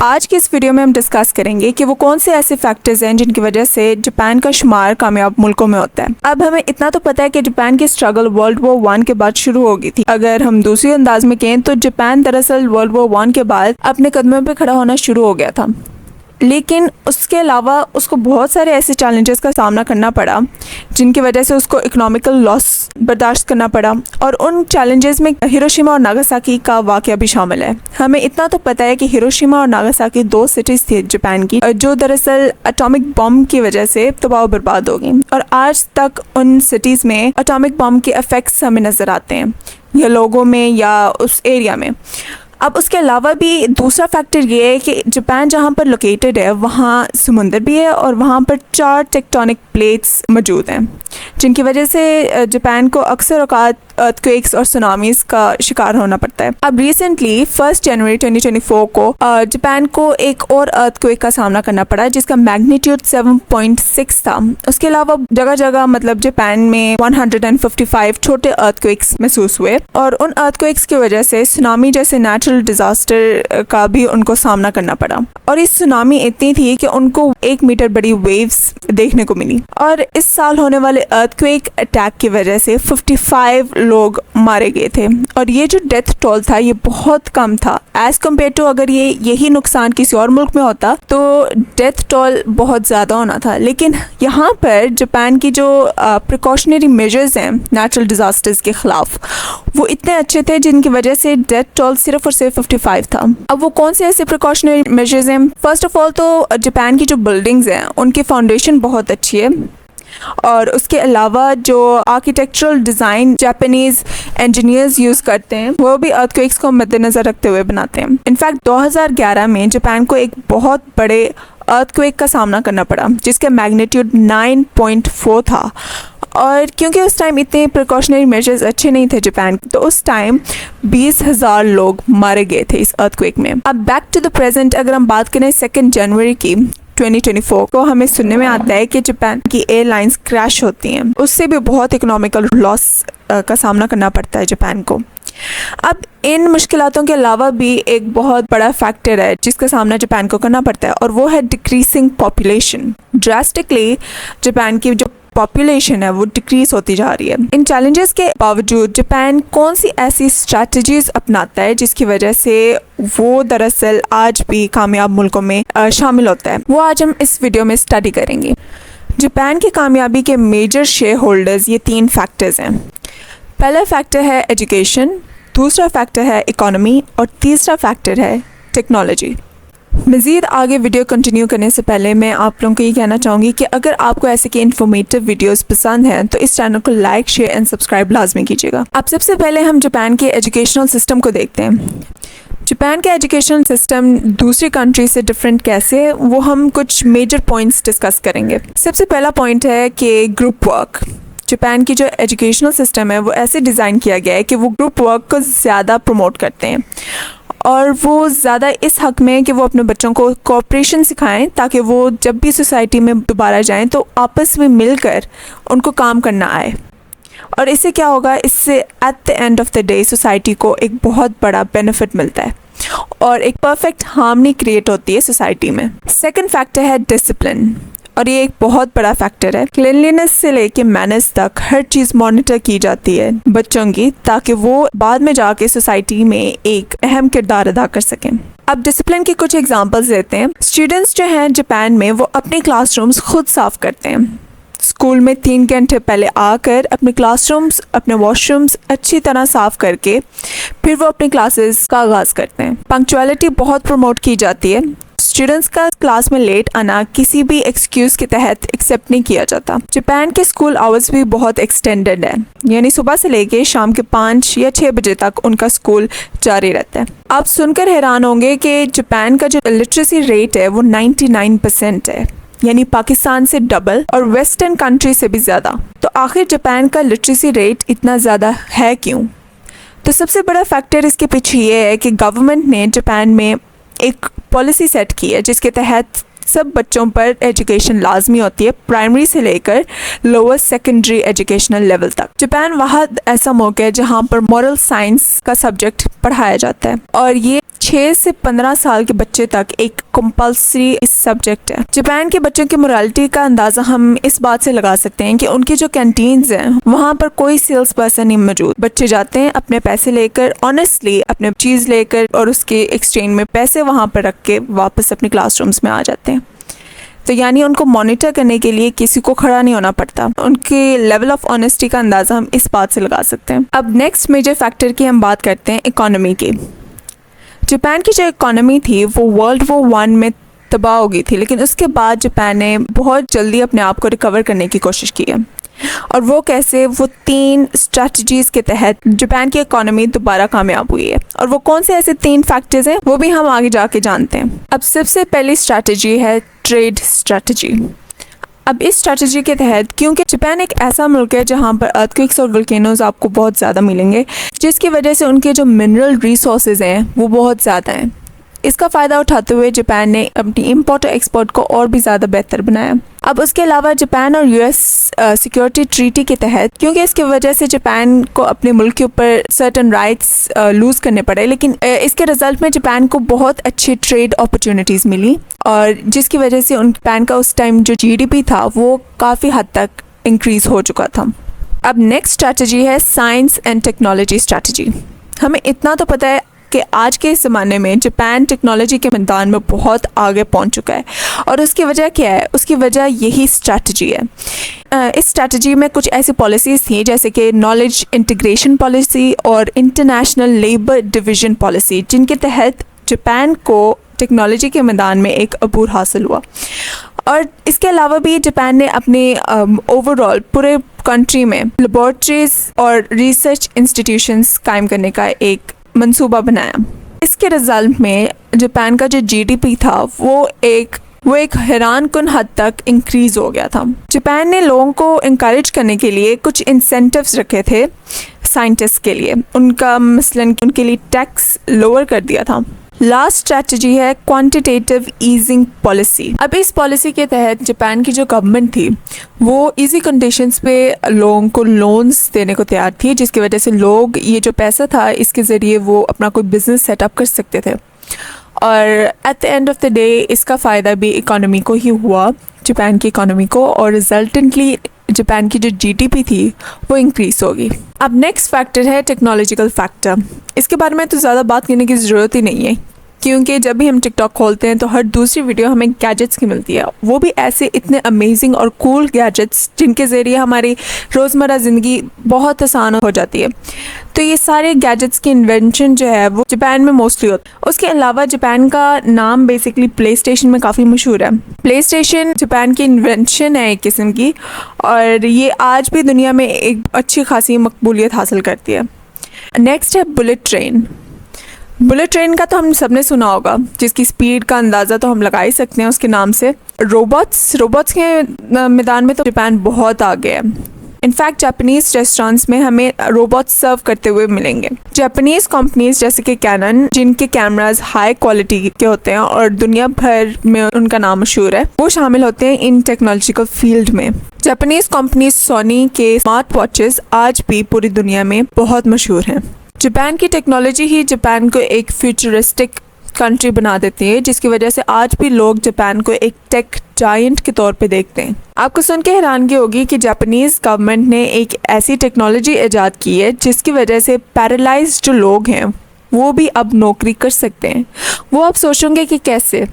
आज की इस वीडियो में हम डिस्कस करेंगे कि वो कौन से ऐसे फैक्टर्स हैं जिनकी वजह से जापान का शुमार कामयाब मुल्कों में होता है। अब हमें इतना तो पता है कि जापान की स्ट्रगल वर्ल्ड वॉर 1 के बाद शुरू हो गई थी। अगर हम दूसरी अंदाज में कहें तो जापान दरअसल वर्ल्ड वॉर 1 के बाद अपने कदमों पे खड़ा होना शुरू हो गया था, लेकिन उसके अलावा उसको बहुत सारे ऐसे चैलेंजेस का सामना करना पड़ा जिनकी वजह से उसको इकोनॉमिकल लॉस बर्दाश्त करना पड़ा, और उन चैलेंजेस में हिरोशिमा और नागासाकी का वाक़या भी शामिल है। हमें इतना तो पता है कि हिरोशिमा और नागासाकी 2 सिटीज़ थी जापान की जो दरअसल एटॉमिक बम की वजह से तबाह बर्बाद हो गई, और आज तक उन सिटीज़ में एटॉमिक बम के इफ़ेक्ट्स हमें नज़र आते हैं, या लोगों में या उस एरिया में। अब उसके अलावा भी दूसरा फैक्टर ये है कि जापान जहाँ पर लोकेटेड है वहाँ समुंदर भी है और वहाँ पर 4 टेक्टोनिक प्लेट्स मौजूद हैं, जिनकी वजह से जापान को अक्सर औकात अर्थक्वेक्स और सुनामीज का शिकार होना पड़ता है। अब रिसेंटली 1 जनवरी 2024 को जापान को एक और अर्थक्वेक का सामना करना पड़ा जिसका मैग्नीट्यूड 7.6 था। उसके अलावा जगह जगह मतलब जापान में 155 छोटे अर्थक्वेक्स महसूस हुए, और उन अर्थक्वेक्स की वजह से सुनामी जैसे नेचुरल डिजास्टर का भी उनको सामना करना पड़ा, और इस सुनामी इतनी थी कि उनको 1 मीटर बड़ी वेव्स देखने को मिली। और इस साल होने वाले अर्थक्वेक अटैक की वजह से 55 लोग मारे गए थे, और ये जो डेथ टोल था ये बहुत कम था एज कम्पेयर टू अगर यही नुकसान किसी और मुल्क में होता तो डेथ टोल बहुत ज़्यादा होना था। लेकिन यहाँ पर जापान की जो प्रिकॉशनरी मेजर्स हैं नेचुरल डिजास्टर्स के ख़िलाफ़ वो इतने अच्छे थे जिनकी वजह से डेथ टोल सिर्फ और सिर्फ 55 था। अब वो कौन से ऐसे प्रिकॉशनरी मेजर्स हैं? फर्स्ट ऑफ ऑल तो जापान की जो बिल्डिंग्स हैं उनकी फाउंडेशन बहुत अच्छी है, और उसके अलावा जो architectural design Japanese engineers use करते हैं वो भी अर्थक्वेक्स को मद्देनज़र रखते हुए बनाते हैं। इनफैक्ट 2011 में जापान को एक बहुत बड़े अर्थक्वेक का सामना करना पड़ा जिसका मैग्नीट्यूड 9.4 था, और क्योंकि उस टाइम इतने प्रिकॉशनरी मेजर्स अच्छे नहीं थे जापान, तो उस टाइम 20,000 लोग मारे गए थे इस अर्थक्वेक में। अब बैक टू द प्रेजेंट अगर हम बात करें 2 जनवरी की 2024 को हमें सुनने में आता है कि जापान की एयरलाइंस क्रैश होती हैं, उससे भी बहुत इकोनॉमिकल लॉस का सामना करना पड़ता है जापान को। अब इन मुश्किलातों के अलावा भी एक बहुत बड़ा फैक्टर है जिसका सामना जापान को करना पड़ता है, और वो है डिक्रीसिंग पॉपुलेशन। ड्रास्टिकली जापान की जो पॉपुलेशन है वो डिक्रीज होती जा रही है। इन चैलेंजेस के बावजूद जापान कौन सी ऐसी स्ट्रैटेजीज अपनाता है जिसकी वजह से वो दरअसल आज भी कामयाब मुल्कों में शामिल होता है, वो आज हम इस वीडियो में स्टडी करेंगे। जापान की कामयाबी के मेजर शेयर होल्डर्स ये 3 फैक्टर्स हैं। पहला फैक्टर है एजुकेशन, दूसरा फैक्टर है इकोनॉमी, और तीसरा फैक्टर है टेक्नोलॉजी। मज़ीद आगे वीडियो कंटिन्यू करने से पहले मैं आप लोगों को ये कहना चाहूँगी कि अगर आपको ऐसे के इन्फॉर्मेटिव वीडियोस पसंद हैं तो इस चैनल को लाइक, शेयर एंड सब्सक्राइब लाजमी कीजिएगा। अब सबसे पहले हम जापान के एजुकेशनल सिस्टम को देखते हैं। जापान का एजुकेशनल सिस्टम दूसरी कंट्री से डिफरेंट कैसे है वो हम कुछ मेजर पॉइंट्स डिस्कस करेंगे। सबसे पहला पॉइंट है कि ग्रुप वर्क। जापान की जो एजुकेशनल सिस्टम है वो ऐसे डिज़ाइन किया गया है कि वो ग्रुप वर्क को ज़्यादा प्रमोट करते हैं, और वो ज़्यादा इस हक़ में है कि वो अपने बच्चों को कोऑपरेशन सिखाएं ताकि वो जब भी सोसाइटी में दोबारा जाएं तो आपस में मिलकर उनको काम करना आए। और इससे क्या होगा, इससे at the end of the day society को एक बहुत बड़ा बेनिफिट मिलता है और एक परफेक्ट हार्मनी क्रिएट होती है सोसाइटी में। सेकंड फैक्टर है डिसिप्लिन, और ये एक बहुत बड़ा फैक्टर है। क्लीनलीनेस से लेके मैनर्स तक हर चीज़ मॉनिटर की जाती है बच्चों की, ताकि वो बाद में जाके सोसाइटी में एक अहम किरदार अदा कर सकें। अब डिसिप्लिन की कुछ एग्जांपल्स देते हैं। स्टूडेंट्स जो हैं जापान में वो अपने क्लासरूम्स खुद साफ करते हैं। स्कूल में 3 घंटे पहले आकर अपने क्लासरूम्स, अपने वॉशरूम्स अच्छी तरह साफ करके फिर वो अपनी क्लासेस का आगाज़ करते हैं। पंक्चुअलिटी बहुत प्रमोट की जाती है। स्टूडेंट्स का क्लास में लेट आना किसी भी एक्सक्यूज़ के तहत एक्सेप्ट नहीं किया जाता। जापान के स्कूल आवर्स भी बहुत एक्सटेंडेड है, यानी सुबह से लेके शाम के 5 या 6 बजे तक उनका स्कूल जारी रहता है। आप सुनकर हैरान होंगे कि जापान का जो लिटरेसी रेट है वो 99% है, यानी पाकिस्तान से डबल और वेस्टर्न कंट्री से भी ज़्यादा। तो आखिर जापान का लिटरेसी रेट इतना ज़्यादा है क्यों? तो सबसे बड़ा फैक्टर इसके पीछे ये है कि गवर्नमेंट ने जापान में एक पॉलिसी सेट की है जिसके तहत सब बच्चों पर एजुकेशन लाजमी होती है, प्राइमरी से लेकर लोअर सेकेंडरी एजुकेशनल लेवल तक। जापान वहाँ ऐसा मौका है जहाँ पर मॉरल साइंस का सब्जेक्ट पढ़ाया जाता है, और ये 6 से 15 साल के बच्चे तक एक कंपल्सरी सब्जेक्ट है। जापान के बच्चों की मोरालिटी का अंदाज़ा हम इस बात से लगा सकते हैं कि उनकी जो कैंटीन्स हैं वहाँ पर कोई सेल्स पर्सन नहीं मौजूद। बच्चे जाते हैं अपने पैसे लेकर, ऑनेस्टली अपने चीज़ लेकर, और उसके एक्सचेंज में पैसे वहाँ पर रख के वापस अपने क्लासरूम्स में आ जाते हैं। तो यानी उनको मॉनिटर करने के लिए किसी को खड़ा नहीं होना पड़ता। उनके लेवल ऑफ ऑनेस्टी का अंदाज़ा हम इस बात से लगा सकते हैं। अब नेक्स्ट मेजर फैक्टर की हम बात करते हैं इकोनॉमी की। जापान की जो इकोनॉमी थी वो वर्ल्ड वॉर 1 में तबाह हो गई थी, लेकिन उसके बाद जापान ने बहुत जल्दी अपने आप को रिकवर करने की कोशिश की है। और वो कैसे? वो 3 स्ट्रैटेजीज के तहत जापान की इकोनॉमी दोबारा कामयाब हुई है। और वो कौन से ऐसे 3 फैक्टर्स हैं वो भी हम आगे जाके जानते हैं। अब सबसे पहली स्ट्रैटेजी है ट्रेड स्ट्रैटेजी। अब इस स्ट्रैटेजी के तहत, क्योंकि जापान एक ऐसा मुल्क है जहाँ पर अर्थक्वेक्स और वोल्केनोज आपको बहुत ज़्यादा मिलेंगे, जिसकी वजह से उनके जो मिनरल रिसोर्सेज हैं वो बहुत ज़्यादा हैं। इसका फ़ायदा उठाते हुए जापान ने अपनी इम्पोर्ट और एक्सपोर्ट को और भी ज़्यादा बेहतर बनाया। अब उसके अलावा जापान और यूएस सिक्योरिटी ट्रीटी के तहत, क्योंकि इसकी वजह से जापान को अपने मुल्क के ऊपर सर्टन राइट्स लूज़ करने पड़े, लेकिन इसके रिजल्ट में जापान को बहुत अच्छी ट्रेड अपॉर्चुनिटीज़ मिली, और जिसकी वजह से उन जापान का उस टाइम जो जीडीपी था वो काफ़ी हद तक इंक्रीज़ हो चुका था। अब नेक्स्ट स्ट्रैटेजी है साइंस एंड टेक्नोलॉजी स्ट्रैटेजी। हमें इतना तो पता है कि आज के ज़माने में जापान टेक्नोलॉजी के मैदान में बहुत आगे पहुंच चुका है, और उसकी वजह क्या है? उसकी वजह यही स्ट्रैटेजी है। इस स्ट्रैटेजी में कुछ ऐसी पॉलिसीज़ थी जैसे कि नॉलेज इंटीग्रेशन पॉलिसी और इंटरनेशनल लेबर डिवीज़न पॉलिसी, जिनके तहत जापान को टेक्नोलॉजी के मैदान में एक अबूर हासिल हुआ। और इसके अलावा भी जापान ने अपने ओवरऑल पूरे कंट्री में लेबॉर्ट्रीज और रिसर्च इंस्टीट्यूशंस कायम करने का एक मंसूबा बनाया। इसके रिजल्ट में जापान का जो जीडीपी था वो एक हैरानकुन हद तक इंक्रीज़ हो गया था। जापान ने लोगों को इंकरेज करने के लिए कुछ इंसेंटिव्स रखे थे साइंटिस्ट के लिए। उनका मसलन उनके लिए टैक्स लोअर कर दिया था। लास्ट स्ट्रैटेजी है क्वांटिटेटिव ईजिंग पॉलिसी। अब इस पॉलिसी के तहत जापान की जो गवर्नमेंट थी वो इजी कंडीशंस पे लोगों को लोन्स देने को तैयार थी, जिसकी वजह से लोग ये जो पैसा था इसके ज़रिए वो अपना कोई बिज़नेस सेटअप कर सकते थे। और at the end of the day इसका फ़ायदा भी इकोनॉमी को ही हुआ, जापान की इकोनॉमी को, और रिजल्टेंटली जापान की जो जीडीपी थी वो इंक्रीज़ होगी। अब नेक्स्ट फैक्टर है टेक्नोलॉजिकल फैक्टर। इसके बारे में तो ज़्यादा बात करने की ज़रूरत ही नहीं है, क्योंकि जब भी हम टिकटॉक खोलते हैं तो हर दूसरी वीडियो हमें गैजेट्स की मिलती है, वो भी ऐसे इतने अमेजिंग और कूल गैजेट्स जिनके ज़रिए हमारी रोज़मर्रा ज़िंदगी बहुत आसान हो जाती है। तो ये सारे गैजेट्स की इन्वेंशन जो है वो जापान में मोस्टली होता है। उसके अलावा जापान का नाम बेसिकली प्ले स्टेशन में काफ़ी मशहूर है। प्ले स्टेशन जापान की इन्वेंशन है एक किस्म की, और ये आज भी दुनिया में एक अच्छी खासी मकबूलियत हासिल करती है। नेक्स्ट है बुलेट ट्रेन। बुलेट ट्रेन का तो हम सब ने सुना होगा, जिसकी स्पीड का अंदाज़ा तो हम लगा ही सकते हैं उसके नाम से। रोबोट्स के मैदान में तो जापान बहुत आगे है। इनफैक्ट जापानीज़ रेस्टोरेंट्स में हमें रोबोट्स सर्व करते हुए मिलेंगे। जापानीज़ कंपनीज जैसे कि कैनन, जिनके कैमरास हाई क्वालिटी के होते हैं और दुनिया भर में उनका नाम मशहूर है, वो शामिल होते हैं इन टेक्नोलॉजिकल फील्ड में। जापानीज़ कंपनीज सोनी के स्मार्ट वॉचेस आज भी पूरी दुनिया में बहुत मशहूर हैं। जापान की टेक्नोलॉजी ही जापान को एक फ्यूचरिस्टिक कंट्री बना देती है, जिसकी वजह से आज भी लोग जापान को एक टेक जायंट के तौर पे देखते हैं। आपको सुन के हैरानगी होगी कि जापानीज़ गवर्नमेंट ने एक ऐसी टेक्नोलॉजी ईजाद की है जिसकी वजह से पैरालाइज्ड जो लोग हैं वो भी अब नौकरी कर सकते हैं। वो अब सोचेंगे कि कैसे।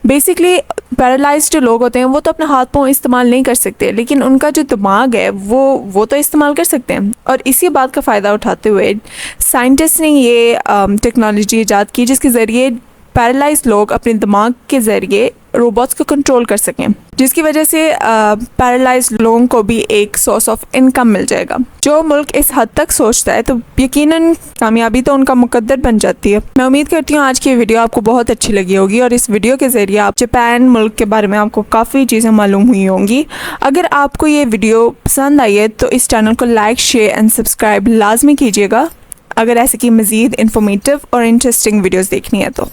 बेसिकली पैरालाइज्ड जो लोग होते हैं वो तो अपने हाथ पाँव इस्तेमाल नहीं कर सकते, लेकिन उनका जो दिमाग है वो तो इस्तेमाल कर सकते हैं। और इसी बात का फ़ायदा उठाते हुए साइंटिस्ट ने ये टेक्नोलॉजी ईजाद की जिसके ज़रिए पैरालाइज्ड लोग अपने दिमाग के ज़रिए रोबोट्स को कंट्रोल कर सकें, जिसकी वजह से पैरालाइज्ड लोगों को भी एक सोर्स ऑफ इनकम मिल जाएगा। जो मुल्क इस हद तक सोचता है तो यकीनन कामयाबी तो उनका मुकद्दर बन जाती है। मैं उम्मीद करती हूँ आज की वीडियो आपको बहुत अच्छी लगी होगी और इस वीडियो के ज़रिए आप जापान मुल्क के बारे में आपको काफ़ी चीज़ें मालूम हुई होंगी। अगर आपको ये वीडियो पसंद आई है तो इस चैनल को लाइक, शेयर एंड सब्सक्राइब लाजमी कीजिएगा, अगर ऐसे की मज़ीद इन्फॉर्मेटिव और इंटरेस्टिंग वीडियोज़ देखनी है तो।